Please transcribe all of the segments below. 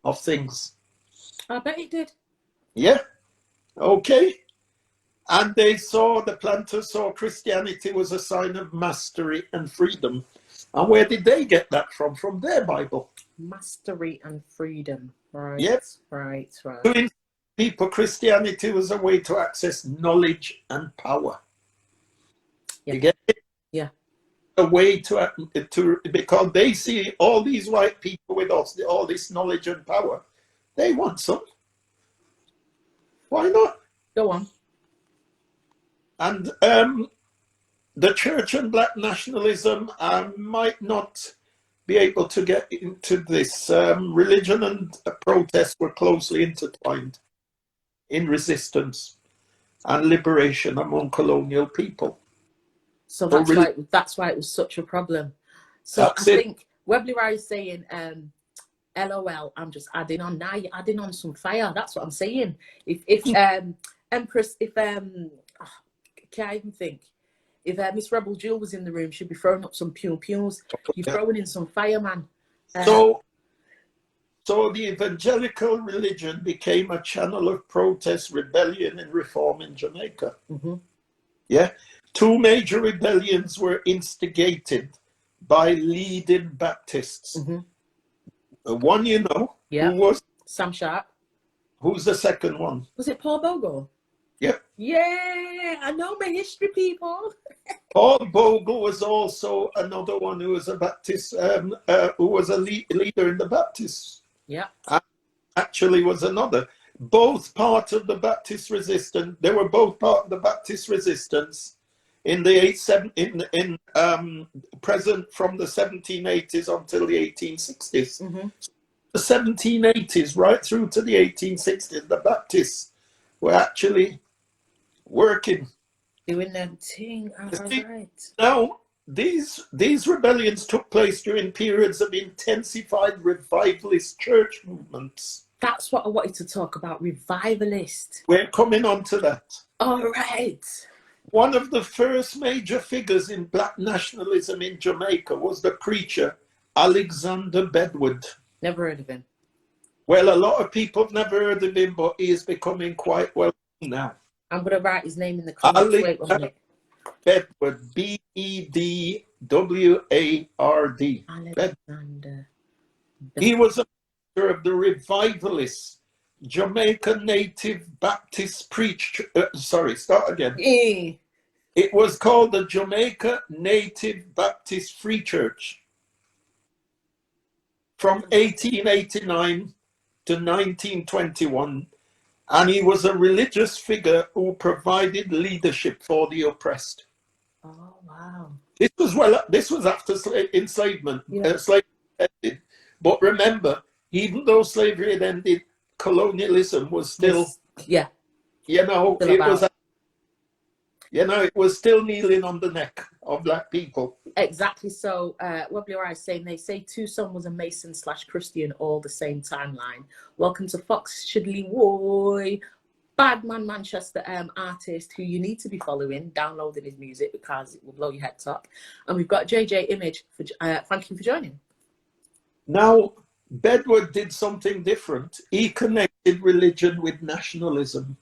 of things. I bet it did. Yeah. Okay. And the planters saw Christianity was a sign of mastery and freedom. And where did they get that from? From their Bible. Mastery and freedom. Right. Yep. Right. Doing people, Christianity was a way to access knowledge and power. Yeah. You get it? Yeah. A way to because they see all these white people with all this knowledge and power. They want some. Why not? Go on. And the church and black nationalism might not be able to get into this. Religion and protest were closely intertwined in resistance and liberation among colonial people. So that's why it was such a problem. So I think Webley Rye is saying, LOL, I'm just adding on. Now you're adding on some fire. That's what I'm saying. If Empress, can't even think. If Miss Rebel Jewel was in the room, she'd be throwing up some pew-pews. You're throwing in some fire, man. So the evangelical religion became a channel of protest, rebellion, and reform in Jamaica. Mm-hmm. Yeah. 2 major rebellions were instigated by leading Baptists. Mm-hmm. One, who was? Sam Sharp. Who's the second one? Was it Paul Bogle? Yep. Yeah, I know my history, people. Paul Bogle was also another one who was a Baptist, who was a leader in the Baptists. Yeah. Actually was another. Both part of the Baptist resistance. They were both part of the Baptist resistance in the present from the 1780s until the 1860s. Mm-hmm. The 1780s right through to the 1860s, the Baptists were actually working. Doing their thing. Right. Now, these rebellions took place during periods of intensified revivalist church movements. That's what I wanted to talk about, revivalist. We're coming on to that. All right. One of the first major figures in black nationalism in Jamaica was the preacher Alexander Bedward. Never heard of him. Well, a lot of people have never heard of him, but he is becoming quite well known now. I'm going to write his name in the comments. Wait 1 minute. Bedward, B-E-D-W-A-R-D. Alexander. He was a member of the revivalist Jamaica Native Baptist start again. It was called the Jamaica Native Baptist Free Church from 1889 to 1921, and he was a religious figure who provided leadership for the oppressed. Oh wow! This was after enslavement. Yeah. Slavery ended, but remember, even though slavery had ended, colonialism was still, it was still kneeling on the neck of black people. Exactly. So Webley is saying they say Tucson was a Mason / Christian all the same timeline. Welcome to Fox Shidley Woy, Badman Manchester artist who you need to be following, downloading his music because it will blow your head top. And we've got JJ Image for thank you for joining. Now, Bedward did something different. He connected religion with nationalism.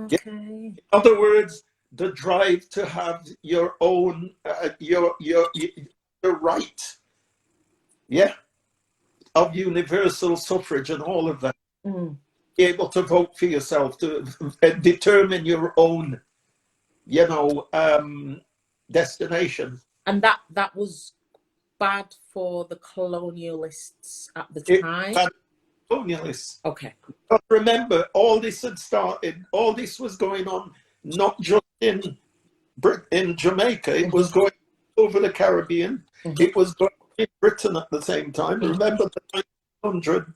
Okay. In other words, the drive to have your own, your right, of universal suffrage and all of that. Mm. Be able to vote for yourself, to determine your own, destination. And that was bad for the colonialists at the time. Colonialists. Okay. But remember, all this had started. All this was going on not just in Jamaica. It was going over the Caribbean. Mm-hmm. It was going in Britain at the same time. Mm-hmm. Remember the 1900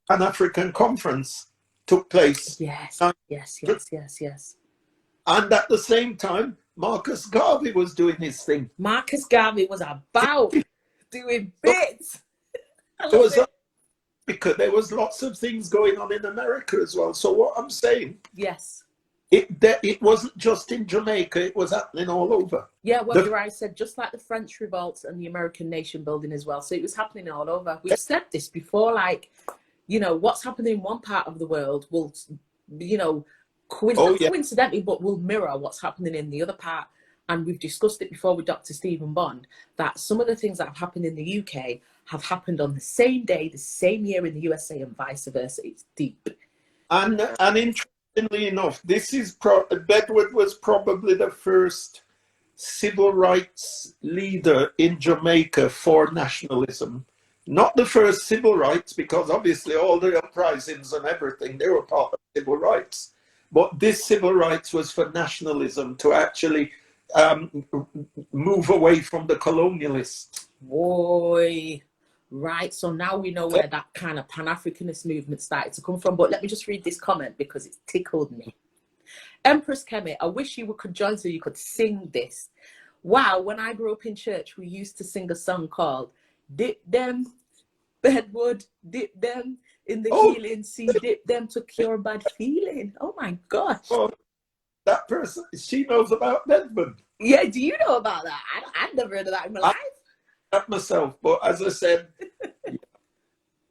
Pan-African Conference took place. Yes. And at the same time, Marcus Garvey was doing his thing. Marcus Garvey was about doing bits. Because there was lots of things going on in America as well. So what I'm saying, yes, It wasn't just in Jamaica, it was happening all over. Yeah, what I said, just like the French revolts and the American nation building as well. So it was happening all over. We've said this before, like, you know, what's happening in one part of the world will, you know, coincidentally, but will mirror what's happening in the other part. And we've discussed it before with Dr. Stephen Bond, that some of the things that have happened in the UK have happened on the same day, the same year in the USA, and vice versa. It's deep. And interestingly enough, this is Bedward was probably the first civil rights leader in Jamaica for nationalism. Not the first civil rights, because obviously all the uprisings and everything, they were part of civil rights. But this civil rights was for nationalism, to actually move away from the colonialists. Boy. Right, so now we know where that kind of Pan-Africanist movement started to come from. But let me just read this comment because it's tickled me. Empress Kemet, I wish you could join so you could sing this. Wow, when I grew up in church, we used to sing a song called Dip Them, Bedwood, Dip Them in the healing sea, dip them to cure bad feeling. Oh my gosh. Oh, that person, she knows about Bedwood. Yeah, do you know about that? I've never heard of that in my life. Myself, but as I said,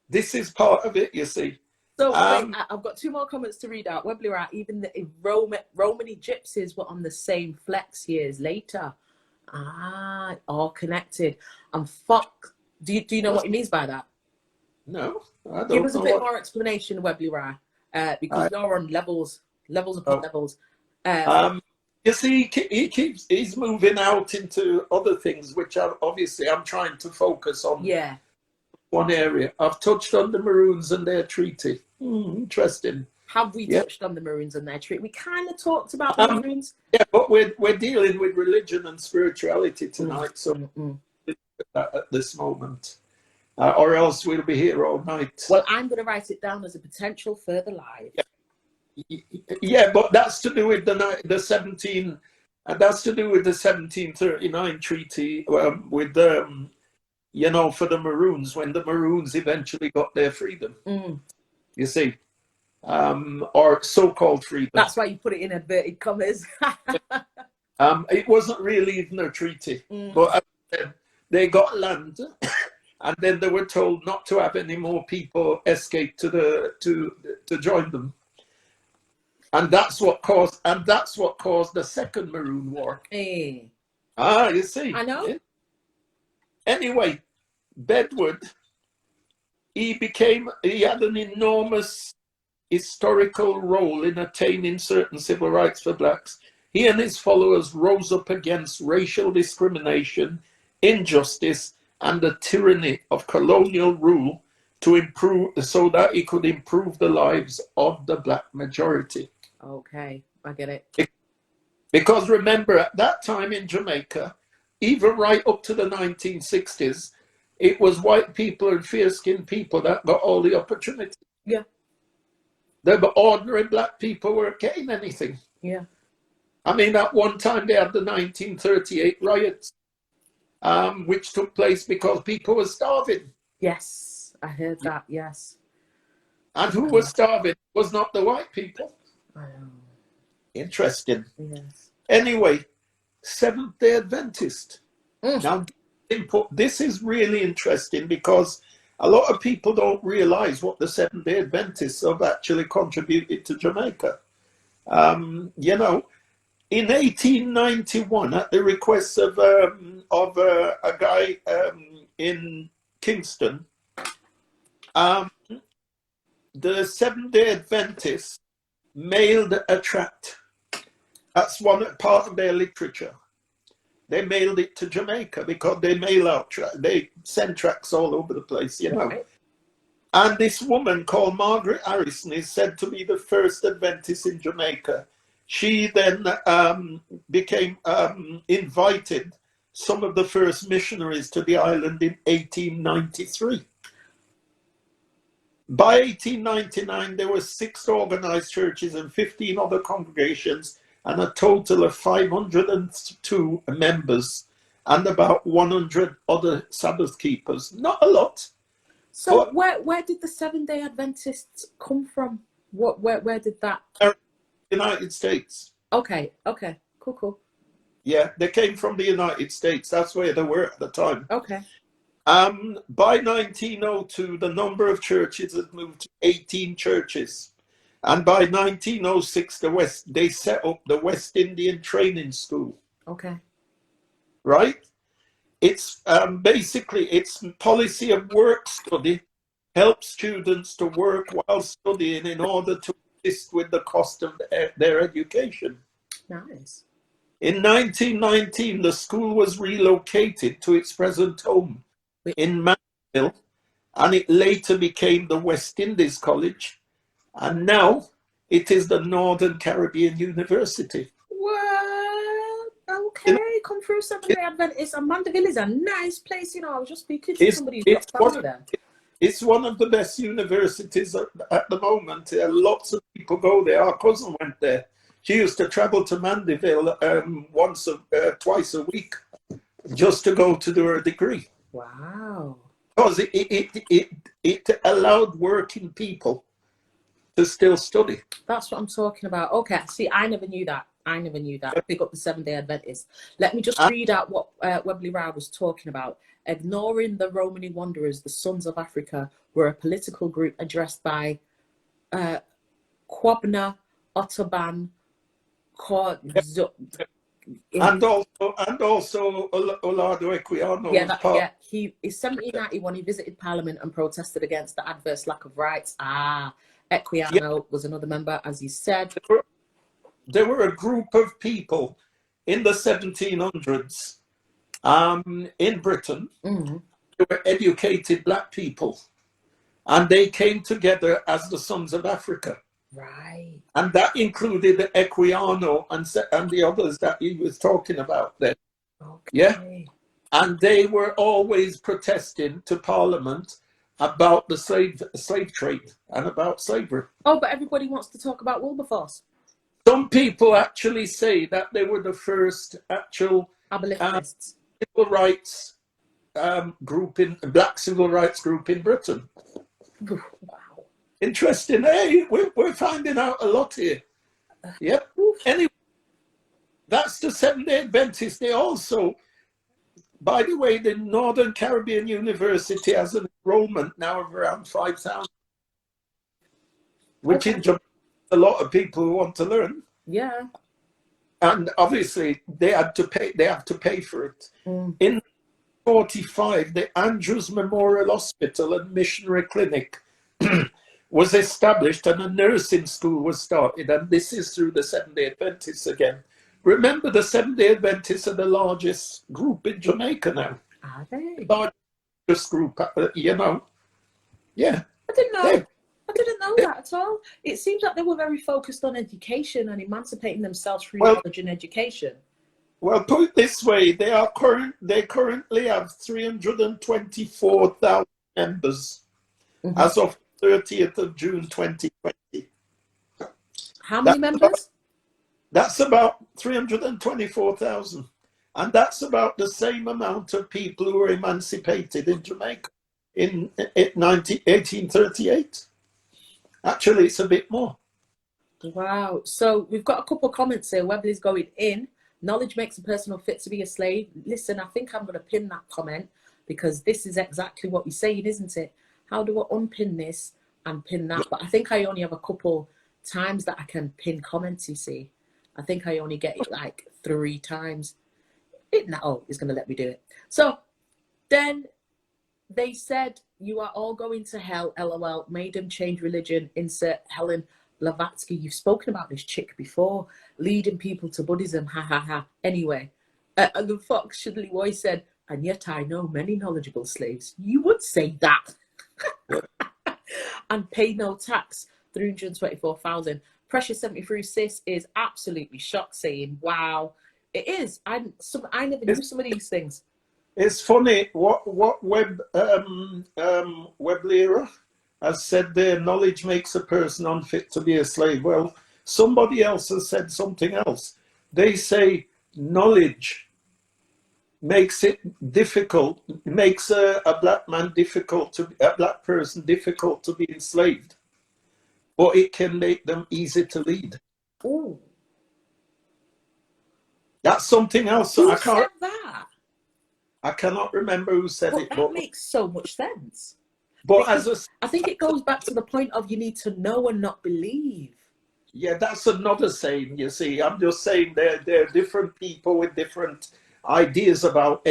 this is part of it, you see. So wait, I've got two more comments to read out. Webley, right? Even the Romany gypsies were on the same flex years later. All connected. And fuck, do you know what he means by that? No, I don't. Give us a bit more explanation, Webley, right? Because you're on levels upon levels. You see, he's moving out into other things, which I'm trying to focus on. Yeah. One area. I've touched on the Maroons and their treaty. Interesting. Have we touched on the Maroons and their treaty? We kind of talked about the Maroons. Yeah, but we're dealing with religion and spirituality tonight, so at this moment. Or else we'll be here all night. Well, I'm going to write it down as a potential further live. Yeah, but that's to do with the 1739 treaty with you know, for the Maroons, when the Maroons eventually got their freedom. You see, or so-called freedom. That's why you put it in inverted commas. It wasn't really even a treaty, but as I said, they got land, and then they were told not to have any more people escape to join them. And that's what caused the Second Maroon War. Hey. You see. I know. Anyway, Bedward, he had an enormous historical role in attaining certain civil rights for blacks. He and his followers rose up against racial discrimination, injustice, and the tyranny of colonial rule so that he could improve the lives of the black majority. Okay, I get it. Because remember, at that time in Jamaica, even right up to the 1960s, it was white people and fair-skinned people that got all the opportunity. Yeah. The ordinary black people weren't getting anything. Yeah. I mean, at one time they had the 1938 riots, which took place because people were starving. Yes, I heard that, yes. And who was starving? It was not the white people. I know. Interesting. Yes. Anyway, Seventh-day Adventist. Now, this is really interesting because a lot of people don't realize what the Seventh-day Adventists have actually contributed to Jamaica. You know, in 1891, at the request of a guy in Kingston, the Seventh-day Adventists mailed a tract. That's one part of their literature. They mailed it to Jamaica because they mail out they send tracts all over the place, you know. Right. And this woman called Margaret Harrison is said to be the first Adventist in Jamaica. She then became invited some of the first missionaries to the island in 1893. By 1899, there were 6 organized churches and 15 other congregations, and a total of 502 members and about 100 other Sabbath keepers. Not a lot. So where did the Seventh-day Adventists come from? Where did that? United States. Okay, cool. Yeah, they came from the United States. That's where they were at the time. Okay. By 1902, the number of churches had moved to 18 churches. And by 1906, they set up the West Indian Training School. Okay. Right? It's basically its policy of work study helps students to work while studying in order to assist with the cost of their education. Nice. In 1919, the school was relocated to its present home in Mandeville, and it later became the West Indies College, and now it is the Northern Caribbean University. What? Okay, come through Seventh-day Adventist, and Mandeville is a nice place. You know, I was just speaking to somebody who's got family there. It's one of the best universities at the moment. Lots of people go there. Our cousin went there. She used to travel to Mandeville twice a week just to go to do her degree. Wow. Because it allowed working people to still study. That's what I'm talking about. Okay, see, I never knew that. Pick up the Seventh-day Adventist. Let me just read out what Webley Rao was talking about. Ignoring the Romany wanderers, the Sons of Africa were a political group addressed by Kwabena Otoban, and also Olado Equiano. He in 1791 he visited Parliament and protested against the adverse lack of rights. Equiano was another member, as you said. There were a group of people in the 1700s in Britain. Mm-hmm. They were educated black people, and they came together as the Sons of Africa. Right. And that included the Equiano and the others that he was talking about there. Okay. Yeah. And they were always protesting to Parliament about the slave trade and about slavery. Oh, but everybody wants to talk about Wilberforce. Some people actually say that they were the first actual abolitionists, civil rights black civil rights group in Britain. Wow. Interesting. Hey, we're finding out a lot here. Yep. Anyway, that's the Seventh-day Adventists. They also, by the way, the Northern Caribbean University has an enrollment now of around 5,000, which in Jamaica, a lot of people who want to learn. Yeah. And obviously they have to pay for it. In 1945, the Andrews Memorial Hospital and Missionary Clinic was established and a nursing school was started, and this is through the Seventh-day Adventists again. Remember, the Seventh-day Adventists are the largest group in Jamaica now. Are they? Largest group, you know. Yeah. I didn't know. I didn't know that at all. It seems like they were very focused on education and emancipating themselves through knowledge and education. Well, put it this way, they currently have 324,000 members as of 30th of June 2020. How many members? That's about 324,000. And that's about the same amount of people who were emancipated in Jamaica in 1838. Actually, it's a bit more. Wow. So we've got a couple of comments here. Webley's going in. Knowledge makes a person unfit to be a slave. Listen, I think I'm going to pin that comment because this is exactly what you're saying, isn't it? How do I unpin this and pin that? But I think I only have a couple times that I can pin comments, you see. I think I only get it like 3 times. It's going to let me do it. So then they said, you are all going to hell, LOL, made them change religion, insert Helen Blavatsky. You've spoken about this chick before, leading people to Buddhism, ha ha ha. Anyway, and the Fox Shidley Boy said, and yet I know many knowledgeable slaves. You would say that. And pay no tax, 324,000. Precious 73 Sis is absolutely shocked, saying, wow, it is. I never knew some of these things. It's funny what Webley has said there. Knowledge makes a person unfit to be a slave. Well, somebody else has said something else. They say knowledge makes it difficult, makes a black person difficult to be enslaved, but it can make them easy to lead. Oh, that's something else. Who said that? I cannot remember who said it. That makes so much sense. But I think it goes back to the point of you need to know and not believe. Yeah, that's another saying, you see. I'm just saying there are different people with different ideas about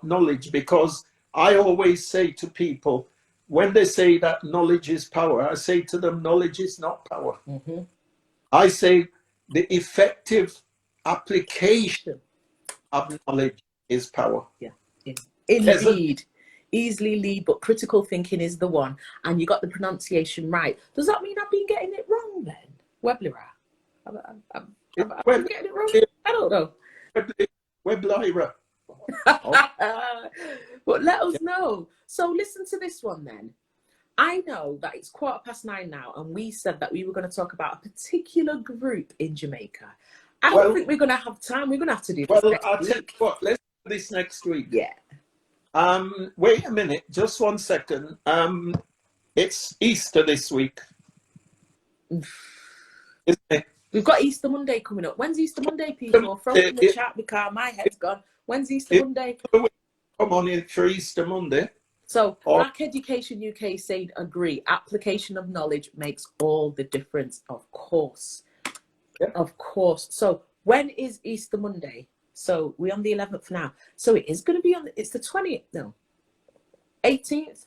knowledge, because I always say to people, when they say that knowledge is power, I say to them, knowledge is not power. Mm-hmm. I say the effective application of knowledge is power. Yeah, indeed. Easily lead, but critical thinking is the one. And you got the pronunciation right. Does that mean I've been getting it wrong then? Weblira. I'm getting it wrong? I don't know. Weblira. But let us know. So listen to this one then. I know that it's 9:15 now, and we said that we were going to talk about a particular group in Jamaica. I don't think we're going to have time. We're going to have to do this next I'll week. tell you what, let's do this next week. Yeah. Wait a minute, just 1 second. It's Easter this week. Isn't it? We've got Easter Monday coming up. When's Easter Monday, people? Throw it in the chat because my head's gone. When's Easter Monday? Come on in for Easter Monday. So, Black Education UK saying agree. Application of knowledge makes all the difference, of course. Yeah. Of course. So, when is Easter Monday? So, we're on the 11th now. So, it is going to be it's the 20th, no, 18th?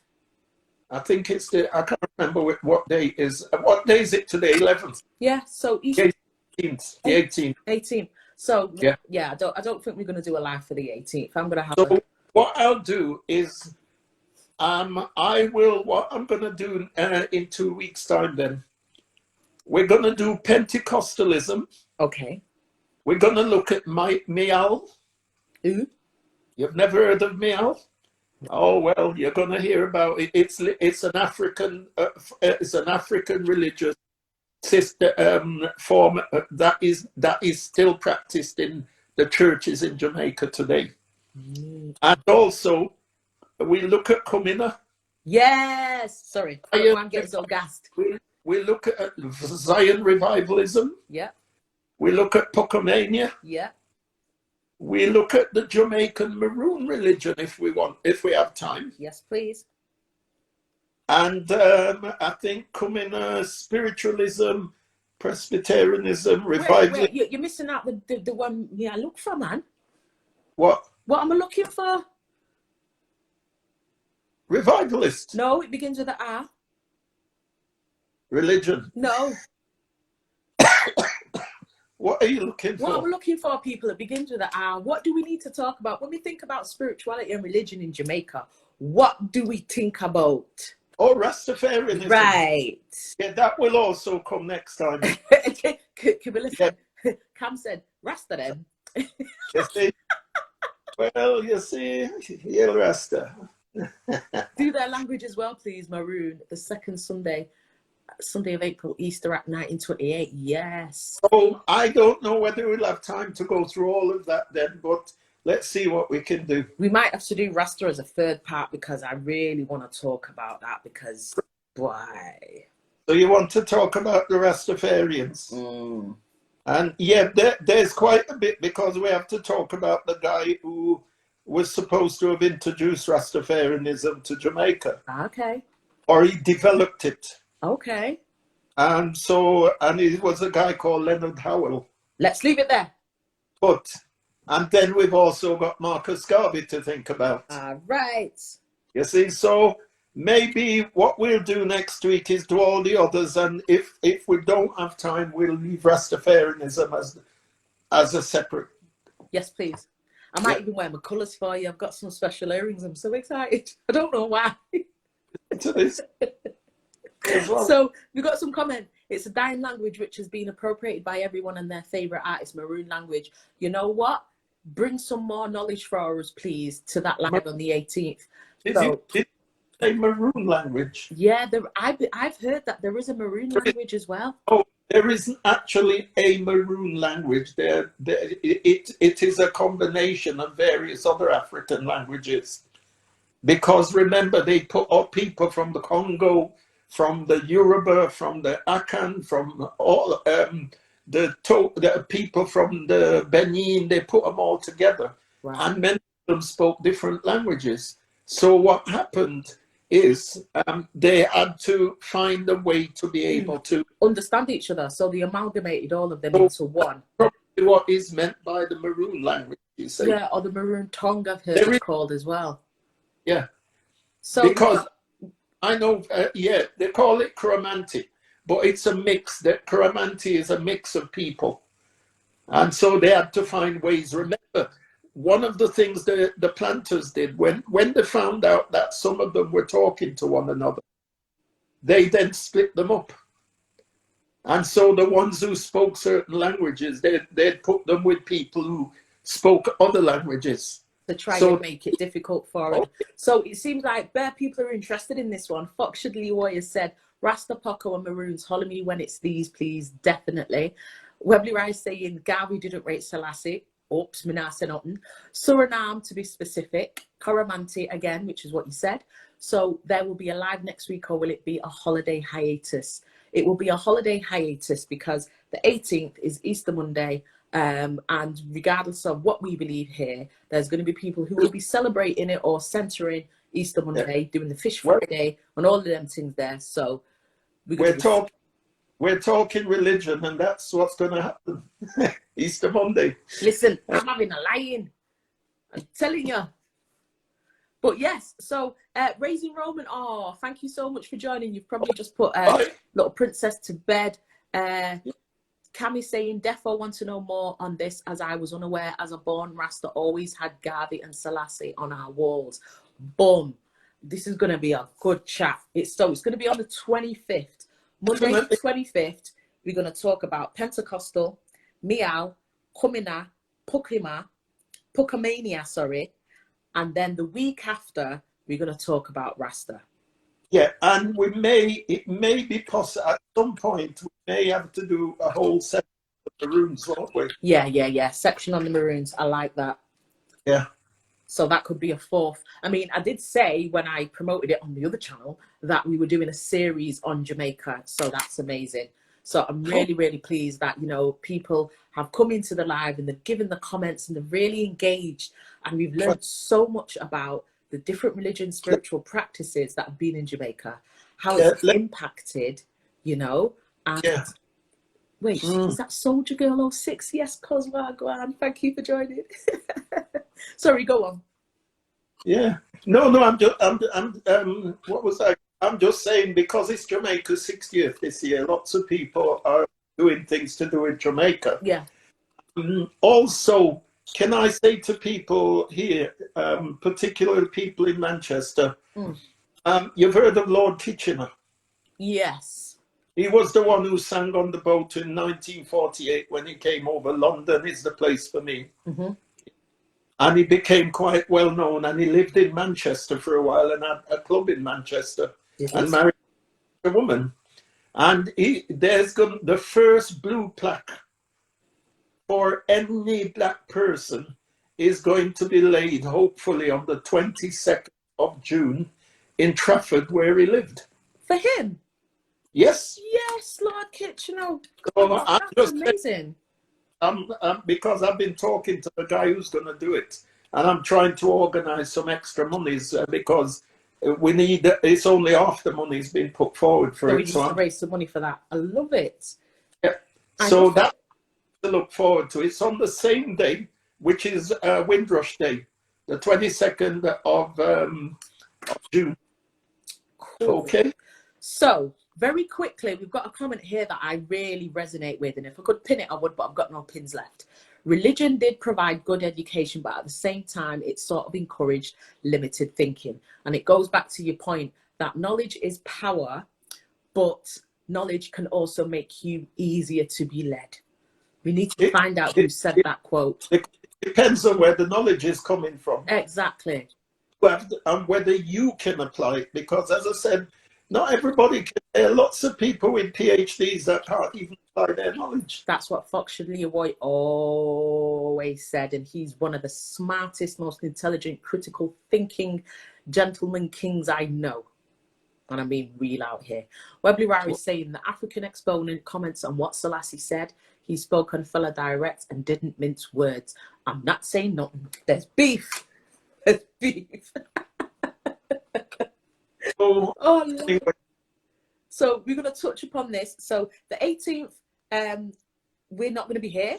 I think I can't remember what day is. What day is it today? 11th? Yeah, so Easter. The 18th. 18th. So, yeah, I don't think we're going to do a live for the 18th. I'm going to have what I'll do is, what I'm going to do in 2 weeks' time then, we're going to do Pentecostalism. Okay. We're going to look at Mial. Ooh. You've never heard of Mial? Oh well, you're going to hear about it. It's an African religious system form that is still practiced in the churches in Jamaica today. And also, we look at Kumina. Yes. Sorry, I'm getting so gassed. We look at Zion revivalism. Yeah. We look at Pocomania. Yeah. We look at the Jamaican Maroon religion if we have time. Yes, please. And I think Kumina spiritualism, Presbyterianism, revival. Wait, you're missing out the one I look for, man. What? What am I looking for? Revivalist. No, it begins with an R. Religion. No. What are you looking for? What I'm looking for, people, it begins with an R. What do we need to talk about when we think about spirituality and religion in Jamaica? What do we think about? Oh, Rastafarianism. Right. Yeah, that will also come next time. Cam said, Rasta them. You see? Well, you see, you're Rasta. Do their language as well, please, Maroon. The second Sunday of April, Easter at 1928. Yes. So I don't know whether we'll have time to go through all of that then, but let's see what we can do. We might have to do Rasta as a third part because I really want to talk about that because, boy. So you want to talk about the Rastafarians? Mm. And yeah, there's quite a bit because we have to talk about the guy who was supposed to have introduced Rastafarianism to Jamaica. Okay. Or he developed it. Okay. And he was a guy called Leonard Howell. Let's leave it there. And then we've also got Marcus Garvey to think about. All right. You see, so maybe what we'll do next week is do all the others, and if we don't have time, we'll leave Rastafarianism as a separate. Yes, please. I might even wear my colours for you. I've got some special earrings. I'm so excited. I don't know why. To this. Well. So we've got some comment. It's a dying language which has been appropriated by everyone and their favourite artist, Maroon language. You know what? Bring some more knowledge for us, please, to that live on the 18th. Did you say Maroon language? Yeah, I've heard that there is a Maroon language as well. Oh, there isn't actually a Maroon language. It is a combination of various other African languages. Because remember, they put up people from the Congo, from the Yoruba, from the Akan, from all the people from the Benin. They put them all together, Right. and many of them spoke different languages. So what happened is they had to find a way to be able to understand each other. So they amalgamated all of them into one. Probably what is meant by the Maroon language, you say? Yeah, or the Maroon tongue, I've heard it called as well. Yeah. So because I know, yeah, they call it Coromantee, but it's a mix. That Coromantee is a mix of people, and so they had to find ways. Remember, one of the things the planters did when they found out that some of them were talking to one another, they then split them up. And so the ones who spoke certain languages, they'd put them with people who spoke other languages. To try and make it difficult for it. So it seems like bare people are interested in this one. Fox Shudley Warriors said, Rasta Poco and Maroons, holler me when it's these, please, definitely. Webley Rice saying, Garvey didn't rate Selassie. Oops, me not say nothing. Suriname, to be specific. Coromantee, again, which is what you said. So there will be a live next week, or will it be a holiday hiatus? It will be a holiday hiatus because the 18th is Easter Monday. And regardless of what we believe here, there's going to be people who will be celebrating it or centering Easter Monday, doing the Fish Friday and all of them things there. So we're talking religion, and that's what's going to happen. Easter Monday. Listen, I'm having a lion. I'm telling you. But yes, so Raising Roman, oh, thank you so much for joining. You've probably just put little princess to bed. Cammy saying, Defo want to know more on this, as I was unaware as a born Rasta always had Garvey and Selassie on our walls. Boom. This is going to be a good chat. It's going to be on the 25th. Monday the 25th, we're going to talk about Pentecostal, Miao, Kumina, Pukamania, sorry. And then the week after, we're going to talk about Rasta. Yeah, and it may be possible at some point, we may have to do a whole section of the Maroons, won't we? Yeah. Section on the Maroons. I like that. Yeah. So that could be a fourth. I mean, I did say when I promoted it on the other channel that we were doing a series on Jamaica. So that's amazing. So I'm really, really pleased that, you know, people have come into the live and they've given the comments and they've really engaged. And we've learned so much about the different religions, spiritual practices that have been in Jamaica, how it's impacted, you know. And wait, is that Soldier Girl 06? Yes, Cosma, go on. Thank you for joining. Sorry, go on. Yeah. No, what was I? I'm just saying, because it's Jamaica's 60th this year, lots of people are doing things to do with Jamaica. Yeah. Also, can I say to people here, particularly people in Manchester, you've heard of Lord Kitchener? Yes. He was the one who sang on the boat in 1948 when he came over. London is the place for me. Mm-hmm. And he became quite well known, and he lived in Manchester for a while and had a club in Manchester and married a woman. And there's the first blue plaque for any black person is going to be laid, hopefully, on the 22nd of June in Trafford, where he lived. For him? Yes. Yes, Lord Kitchener. So that's amazing. Because I've been talking to the guy who's going to do it, and I'm trying to organize some extra monies because we need. It's only half the money's been put forward for so it. We need to raise some money for that. I love it. Yeah. So that's to look forward to. It's on the same day, which is Windrush Day, the 22nd of June. Cool. Okay. So, very quickly, we've got a comment here that I really resonate with, and if I could pin it, I would, but I've got no pins left. Religion did provide good education, but at the same time, it sort of encouraged limited thinking. And it goes back to your point that knowledge is power, but knowledge can also make you easier to be led. We need to find out who said that quote. It depends on where the knowledge is coming from. Exactly. And whether you can apply it, because as I said, not everybody can. There are lots of people with PhDs that can't even apply their knowledge. That's what Fox Shudley White always said, and he's one of the smartest, most intelligent, critical thinking gentleman kings I know. and I mean real out here. Webley Rara is saying the African exponent comments on what Selassie said. He spoke on fella direct and didn't mince words. I'm not saying nothing. There's beef. There's beef. Oh, Lord. So we're going to touch upon this. So the 18th, we're not going to be here.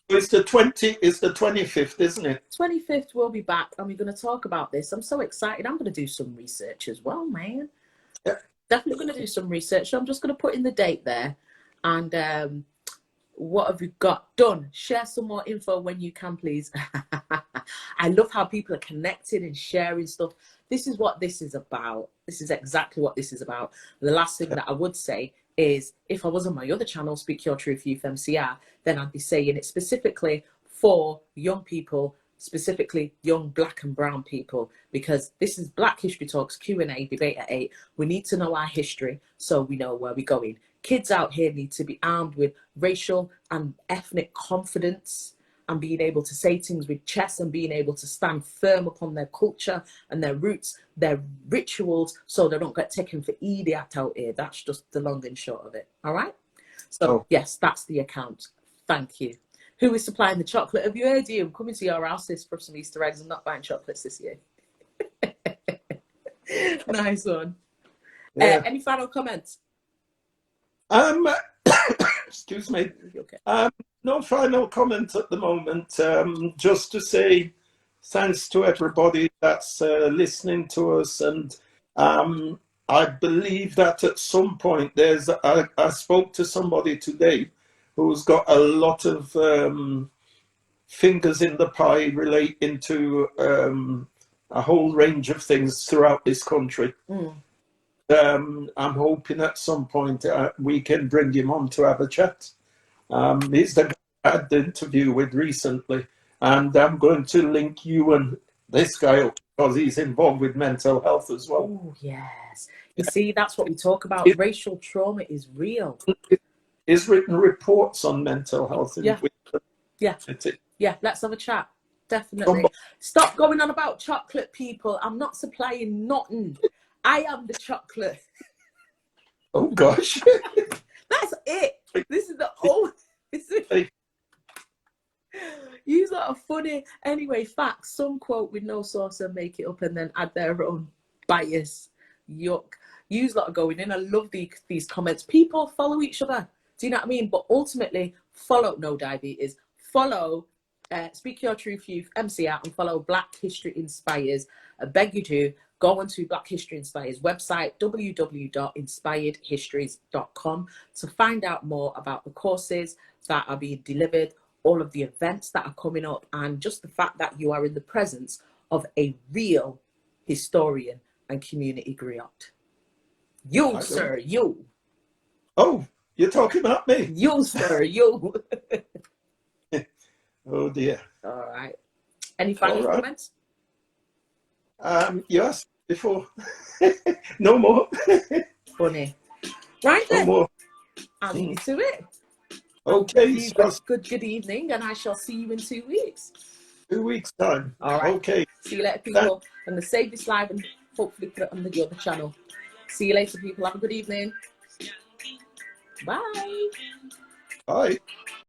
It's the 25th, isn't it? 25th, we'll be back, and we're going to talk about this. I'm so excited. I'm going to do some research as well, man. Yeah. Definitely going to do some research. So I'm just going to put in the date there. And what have we got done? Share some more info when you can, please. I love how people are connecting and sharing stuff. This is what this is about. This is exactly what this is about. The last thing that I would say is, if I was on my other channel, Speak Your Truth Youth MCR, then I'd be saying it specifically for young people, specifically young Black and brown people, because this is Black History Talks Q&A debate at 8. We need to know our history so we know where we're going. Kids out here need to be armed with racial and ethnic confidence and being able to say things with chest and being able to stand firm upon their culture and their roots, their rituals, so they don't get taken for idiot out here. That's just the long and short of it. All right? So, yes, that's the account. Thank you. Who is supplying the chocolate? Have you heard you? I'm coming to your house for some Easter eggs. I'm not buying chocolates this year. Nice one. Yeah. Any final comments? Excuse me. Okay. No final comment at the moment. Just to say thanks to everybody that's listening to us. And I believe that at some point I spoke to somebody today who's got a lot of fingers in the pie relating to a whole range of things throughout this country. I'm hoping at some point we can bring him on to have a chat. He's the guy I had the interview with recently, and I'm going to link you and this guy up because he's involved with mental health as well. Oh, yes. You see, that's what we talk about. Racial trauma is real. He's written reports on mental health. Yeah. Yeah, let's have a chat. Definitely. Stop going on about chocolate, people. I'm not supplying nothing. I am the chocolate. Oh, gosh. That's it. This is the old. You lot are funny. Anyway, facts. Some quote with no source and make it up and then add their own bias. Yuck. You lot are going in. I love these comments. People follow each other. Do you know what I mean? But ultimately, follow No Diabetes. Follow Speak Your Truth Youth MCR and follow Black History Inspires. I beg you to go onto Black History Inspires website, www.inspiredhistories.com, to find out more about the courses that are being delivered, all of the events that are coming up, and just the fact that you are in the presence of a real historian and community griot. You, sir, you. Oh, you're talking about me? You, sir, you. Oh, dear. All right. Any final comments? You asked before. No more. Funny. Right then. No more. I'll leave you to it. Okay. Good evening, and I shall see you in 2 weeks. 2 weeks time. All right. Okay. See you later, people. I'm going to save this live and hopefully put it on the other channel. See you later, people. Have a good evening. Bye. Bye.